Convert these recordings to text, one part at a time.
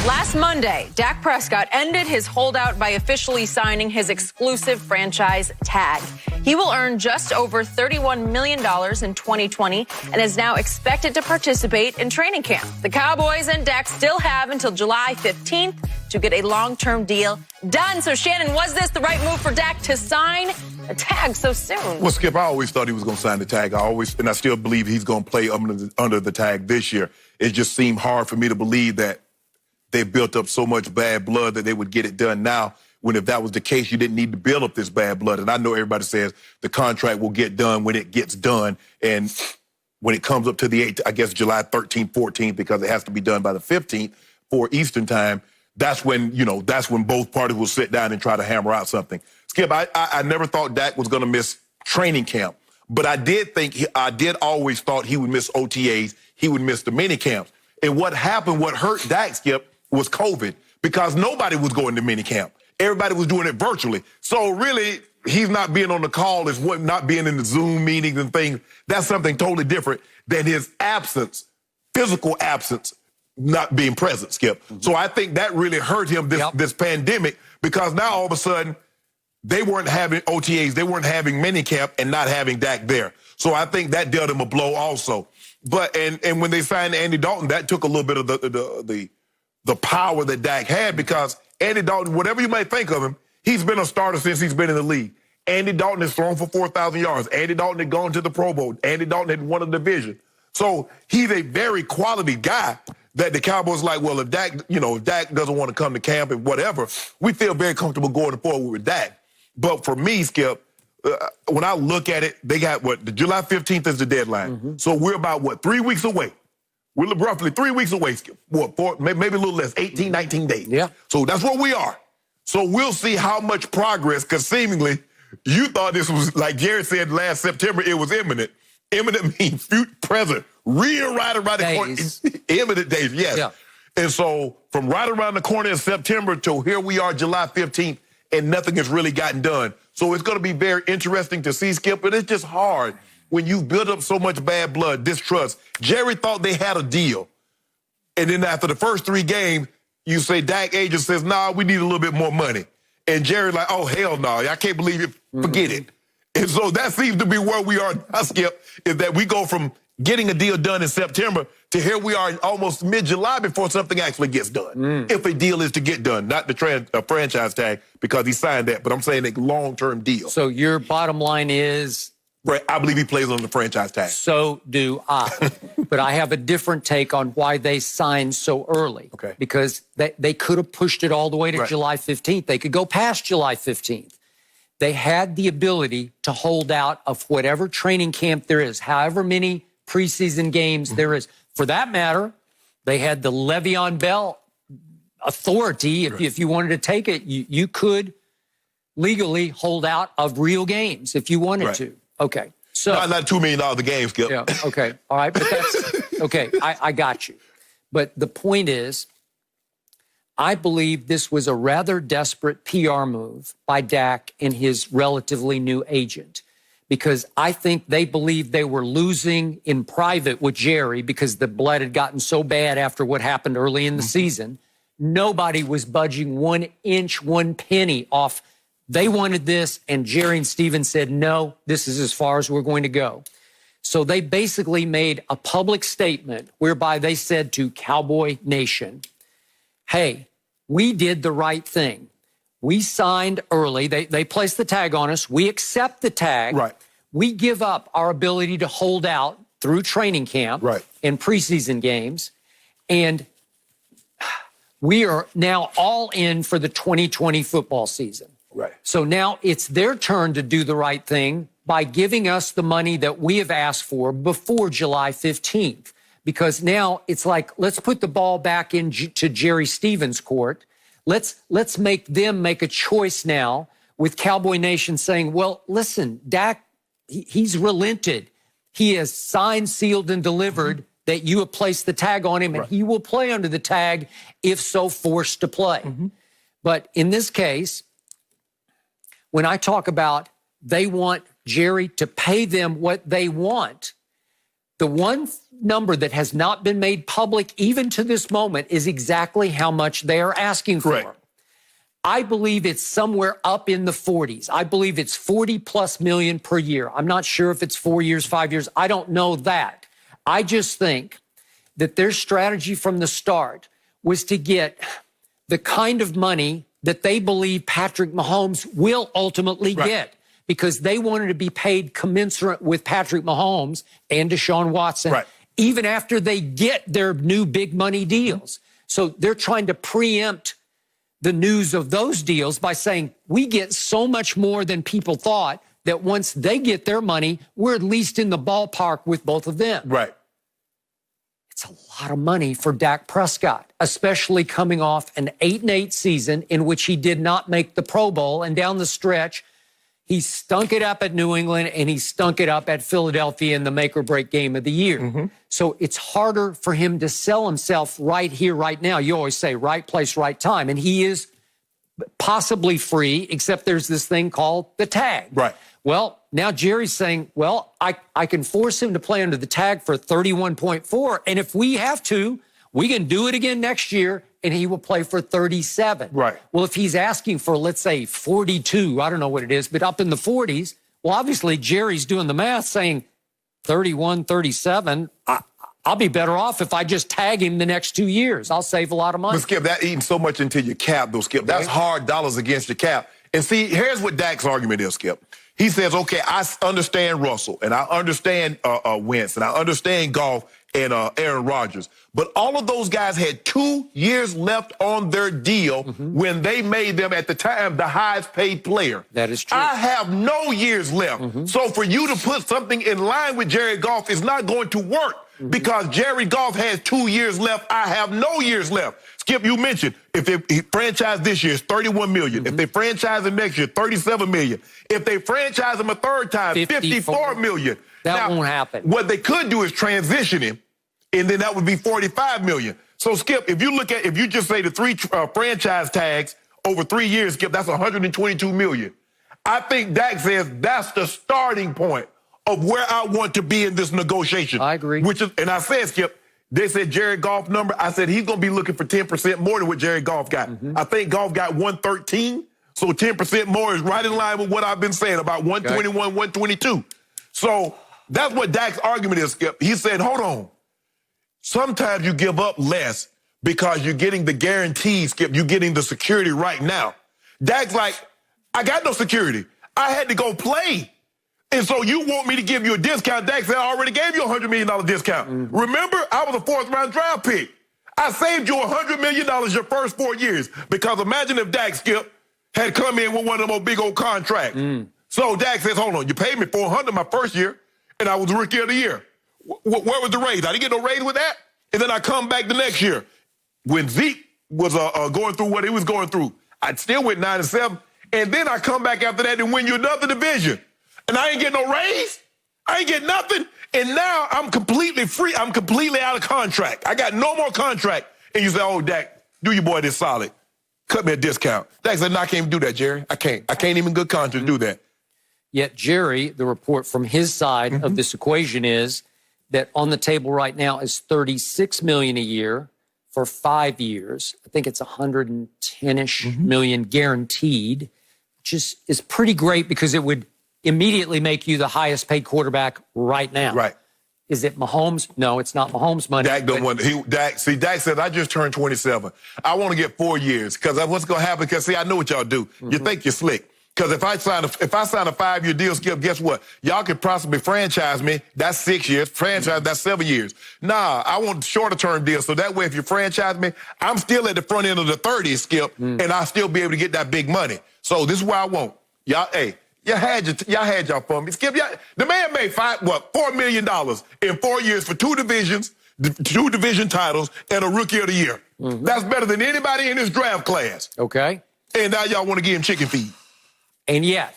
Last Monday, Dak Prescott ended his holdout by officially signing his exclusive franchise tag. He will earn just over $31 million in 2020 and is now expected to participate in training camp. The Cowboys and Dak still have until July 15th to get a long-term deal done. So, Shannon, was this the right move for Dak to sign a tag so soon? Well, Skip, I always thought he was going to sign the tag. And I still believe he's going to play under the tag this year. It just seemed hard for me to believe that they built up so much bad blood that they would get it done now, when if that was the case, you didn't need to build up this bad blood. And I know everybody says the contract will get done when it gets done. And when it comes up to the 8th, I guess July 13th, 14th, because it has to be done by the 15th for Eastern time, that's when, that's when both parties will sit down and try to hammer out something. Skip, I never thought Dak was going to miss training camp, but I did always thought he would miss OTAs, he would miss the mini camps. And what happened, what hurt Dak, Skip, was COVID, because nobody was going to mini camp. Everybody was doing it virtually. So really, he's not being on the call, is what not being in the Zoom meetings and things. That's something totally different than his absence, physical absence, not being present, Skip. Mm-hmm. So I think that really hurt him, this pandemic, because now all of a sudden, they weren't having OTAs, they weren't having mini camp and not having Dak there. So I think that dealt him a blow also. But and when they signed Andy Dalton, that took a little bit of the power that Dak had, because Andy Dalton, whatever you might think of him, he's been a starter since he's been in the league. Andy Dalton has thrown for 4,000 yards. Andy Dalton had gone to the Pro Bowl. Andy Dalton had won a division. So he's a very quality guy that the Cowboys like, well, if Dak, if Dak doesn't want to come to camp and whatever, we feel very comfortable going forward with Dak. But for me, Skip, when I look at it, they got the July 15th is the deadline. Mm-hmm. So we're about 3 weeks away. We're roughly 3 weeks away, Skip. Maybe a little less, 18, 19 days. Yeah. So that's where we are. So we'll see how much progress, because seemingly you thought this was, like Jerry said last September, it was imminent. Imminent means future, present, real right around the corner. Imminent days, yes. Yeah. And so from right around the corner in September till here we are, July 15th, and nothing has really gotten done. So it's going to be very interesting to see, Skip, but it's just hard when you build up so much bad blood, distrust. Jerry thought they had a deal. And then after the first 3 games, you say, Dak agent says, nah, we need a little bit more money. And Jerry like, oh, hell no, I can't believe it, forget it. And so that seems to be where we are now, Skip, is that we go from getting a deal done in September to here we are in almost mid-July before something actually gets done. If a deal is to get done, not the franchise tag, because he signed that, but I'm saying a long-term deal. So your bottom line is? Right, I believe he plays on the franchise tag. So do I. But I have a different take on why they signed so early. Okay. Because they could have pushed it all the way to July 15th. They could go past July 15th. They had the ability to hold out of whatever training camp there is, however many preseason games there is. For that matter, they had the Le'Veon Bell authority. If you wanted to take it, you could legally hold out of real games if you wanted to. Okay. So not $2 million a game, Skip. Yeah. Okay. All right. But that's okay. I got you. But the point is, I believe this was a rather desperate PR move by Dak and his relatively new agent, because I think they believed they were losing in private with Jerry because the blood had gotten so bad after what happened early in the season. Nobody was budging 1 inch, 1 penny off. They wanted this, and Jerry and Steven said, no, this is as far as we're going to go. So they basically made a public statement whereby they said to Cowboy Nation, hey, we did the right thing. We signed early. They placed the tag on us. We accept the tag. Right. We give up our ability to hold out through training camp and preseason games. And we are now all in for the 2020 football season. Right. So now it's their turn to do the right thing by giving us the money that we have asked for before July 15th. Because now it's like, let's put the ball back into Jerry Stevens' court. Let's make them make a choice now with Cowboy Nation saying, well, listen, Dak, he's relented. He has signed, sealed, and delivered that you have placed the tag on him, and he will play under the tag if so forced to play. But in this case, when I talk about they want Jerry to pay them what they want, The one number that has not been made public even to this moment is exactly how much they are asking for. Correct. I believe it's somewhere up in the 40s. I believe it's 40+ million per year. I'm not sure if it's 4 years, 5 years. I don't know that. I just think that their strategy from the start was to get the kind of money that they believe Patrick Mahomes will ultimately get, because they wanted to be paid commensurate with Patrick Mahomes and Deshaun Watson, even after they get their new big money deals. So they're trying to preempt the news of those deals by saying, we get so much more than people thought that once they get their money, we're at least in the ballpark with both of them. Right. It's a lot of money for Dak Prescott, especially coming off an 8-8 season in which he did not make the Pro Bowl. And down the stretch, he stunk it up at New England and he stunk it up at Philadelphia in the make-or-break game of the year. So it's harder for him to sell himself right here, right now. You always say right place, right time. And he is possibly free, except there's this thing called the tag. Right. Well, now Jerry's saying, well, I can force him to play under the tag for 31.4. And if we have to, we can do it again next year and he will play for 37. Right. Well, if he's asking for, let's say, 42, I don't know what it is, but up in the 40s, well, obviously Jerry's doing the math saying 31, 37, I'll be better off if I just tag him the next 2 years. I'll save a lot of money. But Skip, that eating so much into your cap, though, Skip. That's hard dollars against your cap. And see, here's what Dak's argument is, Skip. He says, okay, I understand Russell, and I understand Wentz, and I understand Goff and Aaron Rodgers. But all of those guys had 2 years left on their deal when they made them, at the time, the highest paid player. That is true. I have no years left. So for you to put something in line with Jared Goff is not going to work. Because Jared Goff has 2 years left, I have no years left. Skip, you mentioned if they franchise this year, it's $31 million. If they franchise him next year, $37 million. If they franchise him a third time, $54 million. That won't happen. What they could do is transition him, and then that would be $45 million. So, Skip, if you just say the 3 franchise tags over 3 years, Skip, that's $122 million. I think Dak says that's the starting point of where I want to be in this negotiation. I agree. And I said, Skip, they said Jared Goff number. I said he's going to be looking for 10% more than what Jared Goff got. I think Goff got 113, so 10% more is right in line with what I've been saying, about 121, 122. So that's what Dak's argument is, Skip. He said, hold on. Sometimes you give up less because you're getting the guarantee, Skip. You're getting the security right now. Dak's like, I got no security. I had to go play. And so you want me to give you a discount? Dak said, I already gave you a $100 million discount. Remember, I was a 4th-round draft pick. I saved you $100 million your first 4 years. Because imagine if Dak, Skip, had come in with one of them old big old contracts. So Dak says, hold on, you paid me $400 my first year, and I was the rookie of the year. Where was the raise? I didn't get no raise with that. And then I come back the next year. When Zeke was going through what he was going through, I still went 9-7. And then I come back after that and win you another division. And I ain't get no raise. I ain't get nothing. And now I'm completely free. I'm completely out of contract. I got no more contract. And you say, oh, Dak, do your boy this solid. Cut me a discount. Dak said, no, I can't even do that, Jerry. I can't. I can't even good contract do that. Yet Jerry, the report from his side of this equation is that on the table right now is $36 million a year for 5 years. I think it's $110-ish million guaranteed, which is pretty great because it would immediately make you the highest paid quarterback right now. Right. Is it Mahomes? No, it's not Mahomes' money. Dak don't want Dak said, I just turned 27. I want to get 4 years because what's going to happen? Because, see, I know what y'all do. You think you're slick. Because if I sign a 5-year deal, Skip, guess what? Y'all could possibly franchise me. That's 6 years. Franchise, that's 7 years. Nah, I want shorter-term deals. So that way, if you franchise me, I'm still at the front end of the 30s, Skip, and I'll still be able to get that big money. So this is what I want. Y'all, hey, y'all had y'all fun. Skip, the man made $4 million in 4 years for 2 divisions, 2 division titles, and a rookie of the year. That's better than anybody in this draft class. Okay. And now y'all want to give him chicken feed. And yet,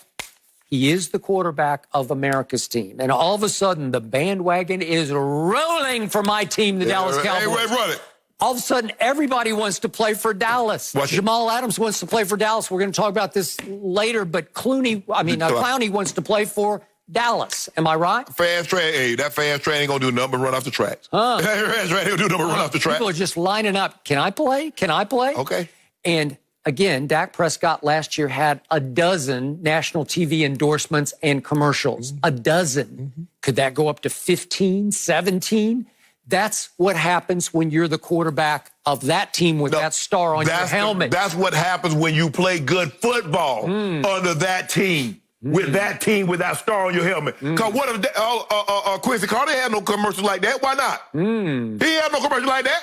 he is the quarterback of America's team. And all of a sudden, the bandwagon is rolling for my team, the Dallas Cowboys. Hey, run it. All of a sudden, everybody wants to play for Dallas. Jamal Adams wants to play for Dallas. We're going to talk about this later, but Clowney wants to play for Dallas. Am I right? Fast track, hey, that fast track ain't gonna do nothing but run off the tracks. Fast track ain't gonna do nothing but run off the track. People are just lining up. Can I play? Can I play? Okay. And again, Dak Prescott last year had a dozen national TV endorsements and commercials. A dozen. Could that go up to 15, 17? That's what happens when you're the quarterback of that team with that star on your helmet. That's what happens when you play good football under that team. With that team, with that star on your helmet. Because what if Quincy Carter had no commercials like that? Why not? He had no commercial like that.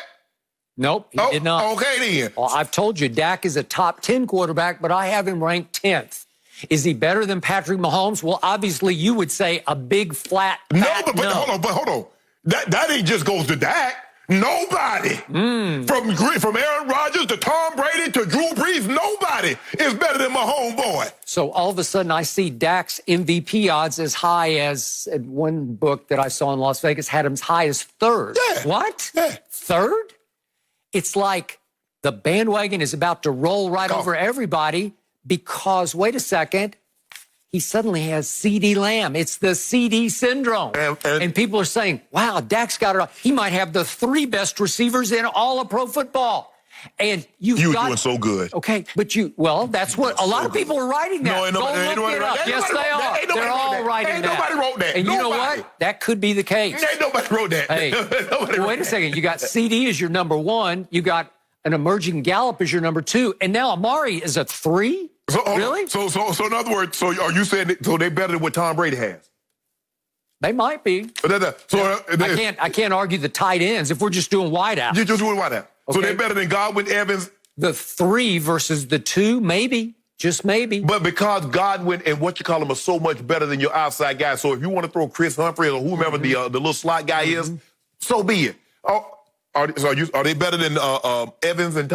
Nope, he did not. Okay, then. Well, I've told you, Dak is a top 10 quarterback, but I have him ranked 10th. Is he better than Patrick Mahomes? Well, obviously, you would say a big, flat, No, fat but hold on. That ain't just goes to Dak. Nobody. From Aaron Rodgers to Tom Brady to Drew Brees, nobody is better than my homeboy. So all of a sudden, I see Dak's MVP odds as high as one book that I saw in Las Vegas had him as high as third. Yeah. What? Yeah. Third? It's like the bandwagon is about to roll right over everybody because, wait a second, he suddenly has CD Lamb. It's the CD syndrome. And people are saying, wow, Dak's got it all. He might have the 3 best receivers in all of pro football. And you're doing so good. Okay, but that's what a lot of people are writing that. No, ain't nobody wrote that. Yes, they are. They're all writing that. Nobody wrote that. And you know what? That could be the case. Ain't nobody wrote that. Hey, wait a second. You got CD as your number 1. You got an emerging Gallup as your number 2. And now Amari is a 3? Really? So in other words, are you saying so they're better than what Tom Brady has? They might be. I can't argue the tight ends if we're just doing wideout. You're just doing wideout. Okay. So they're better than Godwin, Evans. The 3 versus the 2, maybe. Just maybe. But because Godwin and what you call him are so much better than your outside guy, so if you want to throw Chris Humphrey or whomever the little slot guy is, so be it. Are they better than Evans and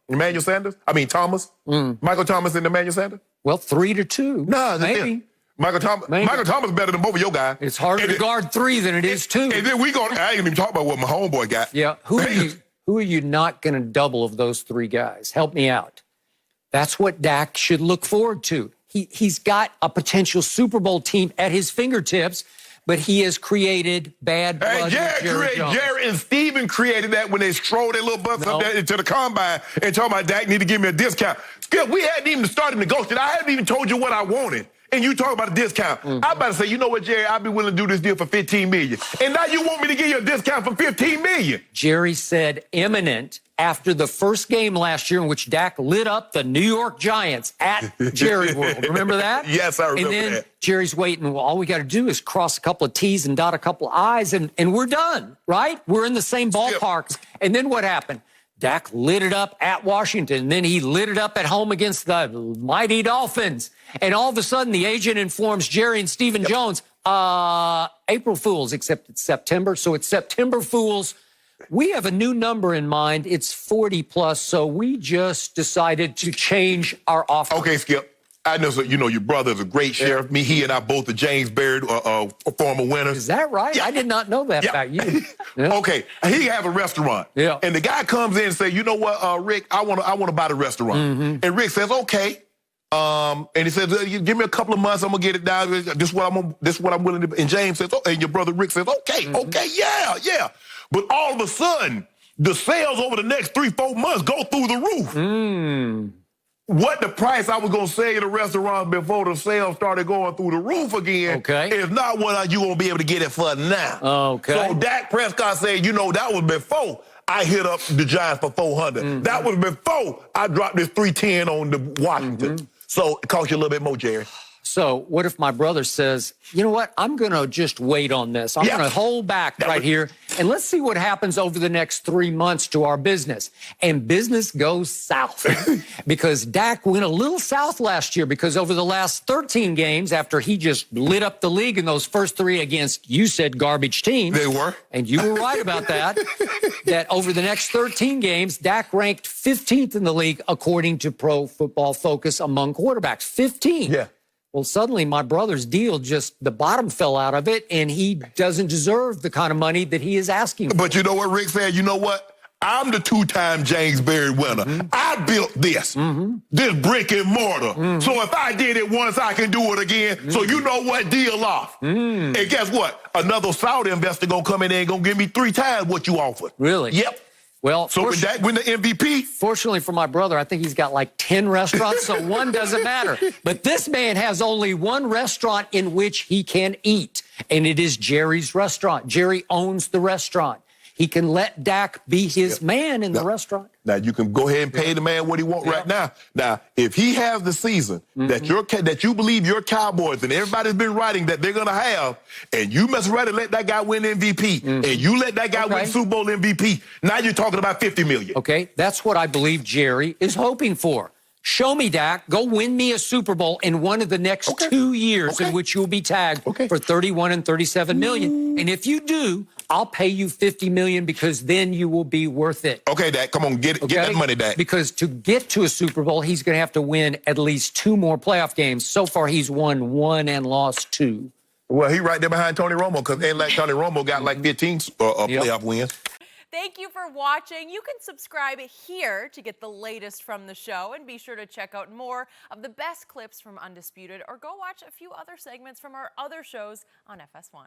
Emmanuel Sanders? I mean Thomas, Michael Thomas and Emmanuel Sanders. Well, 3-2. No, maybe. Yeah. Michael Thomas better than both of your guys. It's harder to guard 3 than it is 2. And then I ain't even talk about what my homeboy got. Yeah. Who are you not going to double of those 3 guys? Help me out. That's what Dak should look forward to. He's got a potential Super Bowl team at his fingertips, but he has created bad blood. Jerry and Steven created that when they strolled their little butts up there into the combine and told my Dak need to give me a discount. Skip, we hadn't even started negotiating. I hadn't even told you what I wanted. And you talk about a discount. I'm about to say, you know what, Jerry, I'd be willing to do this deal for $15 million. And now you want me to give you a discount for $15 million. Jerry said imminent after the first game last year in which Dak lit up the New York Giants at Jerry World. Remember that? Yes, I remember that. And then Jerry's waiting. Well, all we got to do is cross a couple of T's and dot a couple of I's, and we're done, right? We're in the same ballpark. And then what happened? Dak lit it up at Washington, and then he lit it up at home against the mighty Dolphins. And all of a sudden, the agent informs Jerry and Stephen Jones, April Fools, except it's September, so it's September Fools. We have a new number in mind. It's 40 plus, so we just decided to change our offer. Okay, Skip. I know, so, your brother is a great sheriff. Me, he and I both are James Baird former winners. Is that right? Yeah. I did not know that about you. Yeah. Okay, he has a restaurant. Yeah. And the guy comes in and say, you know what, Rick, I want to buy the restaurant. And Rick says, okay. And he says, give me a couple of months, I'm gonna get it down. This is what I'm willing to. And James says, and your brother Rick says, okay, yeah. But all of a sudden, the sales over the next 3-4 months go through the roof. What the price I was going to sell you the restaurant before the sales started going through the roof again is not what you going to be able to get it for now. Okay. So Dak Prescott said, that was before I hit up the Giants for 400. That was before I dropped this 310 on the Washington. So it cost you a little bit more, Jerry. So what if my brother says, you know what, I'm going to just wait on this. I'm going to hold back here, and let's see what happens over the next 3 months to our business. And business goes south because Dak went a little south last year because over the last 13 games, after he just lit up the league in those first 3 against, you said, garbage teams. They were. And you were right about that, that over the next 13 games, Dak ranked 15th in the league according to Pro Football Focus among quarterbacks. 15. Yeah. Well, suddenly my brother's deal the bottom fell out of it, and he doesn't deserve the kind of money that he is asking for. But you know what Rick said? You know what? I'm the two-time James Berry winner. I built this brick and mortar. So if I did it once, I can do it again. So you know what? Deal off. And guess what? Another Saudi investor gonna come in there and gonna give me 3 times what you offered. Really? Yep. Well, so when Dak win the MVP? Fortunately for my brother, I think he's got like 10 restaurants, so one doesn't matter. But this man has only one restaurant in which he can eat, and it is Jerry's restaurant. Jerry owns the restaurant. He can let Dak be his man in the restaurant. Now, you can go ahead and pay the man what he wants right now. Now, if he has the season that you believe your Cowboys and everybody's been writing that they're going to have, and you mess around and let that guy win MVP, and you let that guy win Super Bowl MVP, now you're talking about $50 million. Okay, that's what I believe Jerry is hoping for. Show me, Dak. Go win me a Super Bowl in one of the next 2 years in which you'll be tagged for 31 and 37 million. And if you do, I'll pay you 50 million because then you will be worth it. Okay, Dak, come on, get that money, Dak. Because to get to a Super Bowl, he's going to have to win at least 2 more playoff games. So far, he's won 1 and lost 2. Well, he right there behind Tony Romo because Tony Romo got like 15 playoff wins. Thank you for watching. You can subscribe here to get the latest from the show, and be sure to check out more of the best clips from Undisputed, or go watch a few other segments from our other shows on FS1.